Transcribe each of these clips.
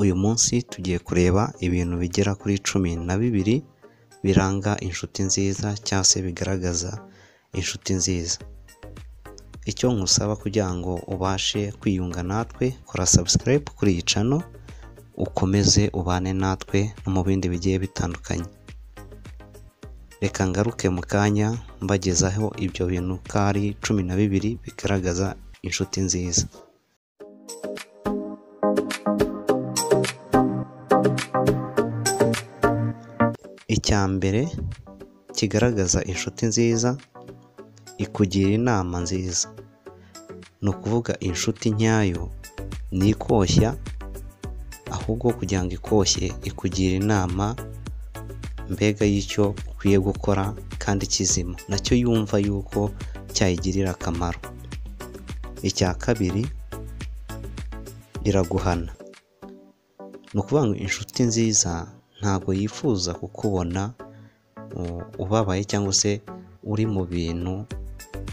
Uyu munsi tugiye kureba ibintu bigera kuri 12 biranga inshuti nziza cyangwa se bigaragaza inshuti nziza. Icyo nkusaba kugira ngo ubashe kwiyunga natwe, kora subscribe kuri iyi channel, ukomeze ubane natwe no mu bindi bigiye bitandukanye. Reka ngaruke mu kanya mbagezaho ibyo bintu kari 12 bigaragaza inshuti nziza. Icya mbere kigaragaza inshuti nziza, ikugira inama nziza. Ni ukuvuga inshuti nyayo ni ikoshya, ahubwo kugira ngo ikoshye ikugira inama mbega y'icyo ukwiye gukora kandi kizima, nacyo yumva yuko cyayigirira akamaro. Icya kabiri, iraguhana. Ni ukuvuga ngo inshuti nziza ntabwo yifuza kukubona ubabaye cyangwa se uri mu bintu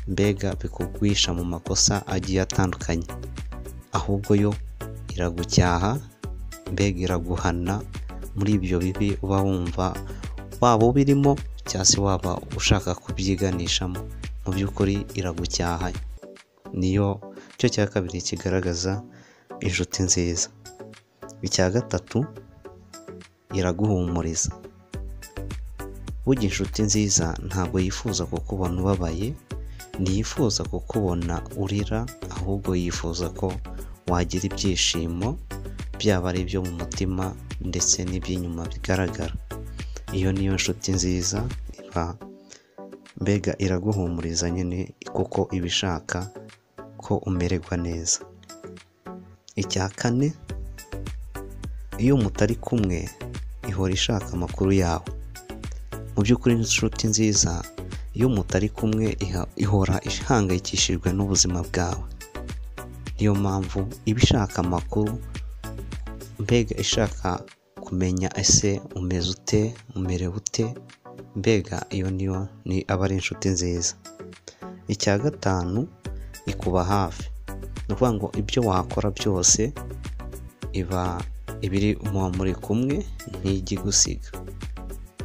mbega bikugwisha mu makosa agiye atandukanye, ahubwo yo iragucyaha, mbega iraguhana muri ibyo bibi uba wumva waba ubirimo cyangwa se waba ushaka kubyiganishamo. Mu by'ukuri iragucyaha. Cyo cya kabiri kigaragaza inshuti nziza. Icya gatatu, iraguhumuriza. Burya inshuti nziza ntabwo yifuza kukubona ubabaye, ntiyifuza kukubona urira, ahubwo yifuza ko wagira ibyishimo, byaba ari ibyo mu mutima ndetse n'iby'inyuma bigaragara. Iyo niyo nshuti nziza, mbega iraguhumuriza nyine kuko iba ishaka ko umererwa neza. Icya kane, iyo mutari kumwe ihora ishaka amakuru yawe. Mu by'ukuri inshuti nziza iyo mutari kumwe ihora ihangayikishijwe n'ubuzima bwawe. Niyo mpamvu iba ishaka amakuru, mbega ishaka kumenya ese umeze ute, umerewe ute, mbega iyo aba ari inshuti nziza. Icya gatanu, ikuba hafi. Ni ukuvuga ngo ibyo wakora byose iba ibiri muri kumwe, ntijya igusiga.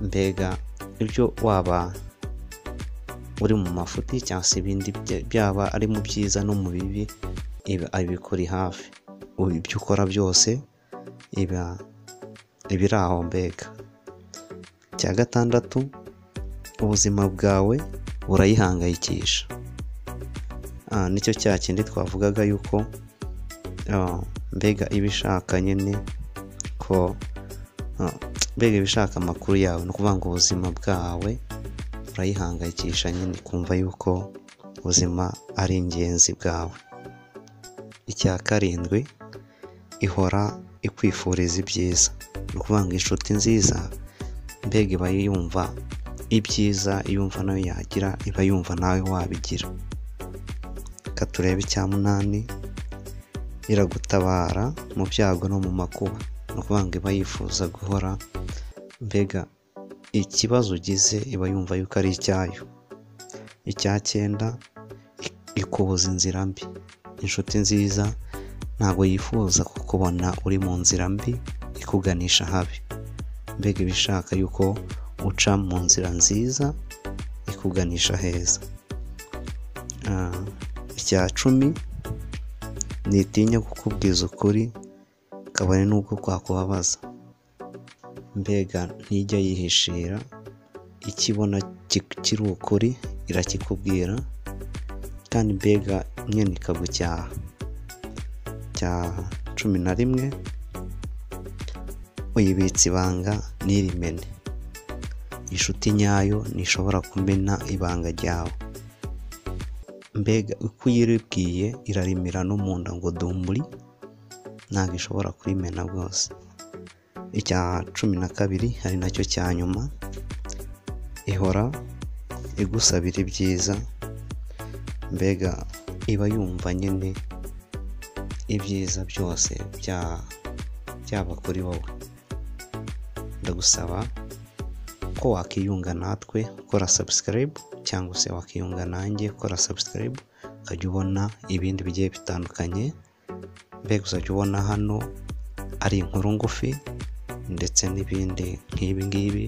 Mbega ibyo waba uri mu mafuti cyangwa se ibindi byaba ari mu byiza no mu bibi, ibikuri hafi. Ibyo ukora byose iba ibiri aho mbega. Icya gatandatu, ubuzima bwawe burayihangayikisha. Nicyo cya kindi twavugaga yuko mbega iba ishaka nyine ko mbega iba ishaka amakuru yawe. Ni ukuvuga ngo ubuzima bwawe burayihangayikisha nyine, kumva yuko ubuzima ari ingenzi bwawe. Icya karindwi, ihora ikwifuriza ibyiza. Ni ukuvuga ngo inshuti nziza mbega iba yumva ibyiza, yumva nawe yagira, iba yumva nawe wabigira. Reka turebe icya munani, iragutabara mu byago no mu makuba. Ni ukuvuga ngo iba yifuza guhora, mbega ikibazo ugize iba yumva yuko ari icyayo. Icya cyenda, ikubuza inzira mbi. Inshuti nziza ntabwo yifuza kukubona uri mu nzira mbi ikuganisha habi, mbega iba ishaka yuko uca mu nzira nziza ikuganisha heza. Icya cumi, ntitinya kukubwiza ukuri kabone n'ubwo kwakubabaza. Mbega ntijya yihishira, ikibona kiri ukuri irakikubwira, kandi mbega nyine ikagucyaha. Cya 11, uyibitsa ibanga ntirimene. Inshuti nyayo ntishobora kumena ibanga ryawe. Mbega uko uyiribwiye irarimira no mu nda ngo dumburi, ntabwo ishobora kurimena rwose. Icya 12 hari nacyo cya nyuma, ihora igusabira ibyiza. Mbega iba yumva nyine ibyiza byose byaba kuri wowe. Ndagusaba ko wakiyunga natwe, ukora subscribe, cyangwa se wakiyunga nanjye ukora subscribe, ukajya ubona ibindi bigiye bitandukanye. Mbega uzajya ubona hano ari inkuru ngufi ndetse n'ibindi nk'ibi ngibi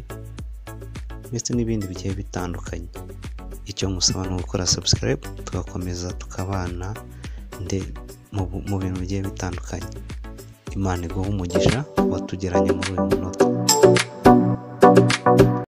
ndetse n'ibindi bigiye bitandukanye. Icyo musaba ni ugukora subscribe tugakomeza tukabana mu bintu bigiye bitandukanye. Imana iguhe umugisha watugeranye muri uyu munota.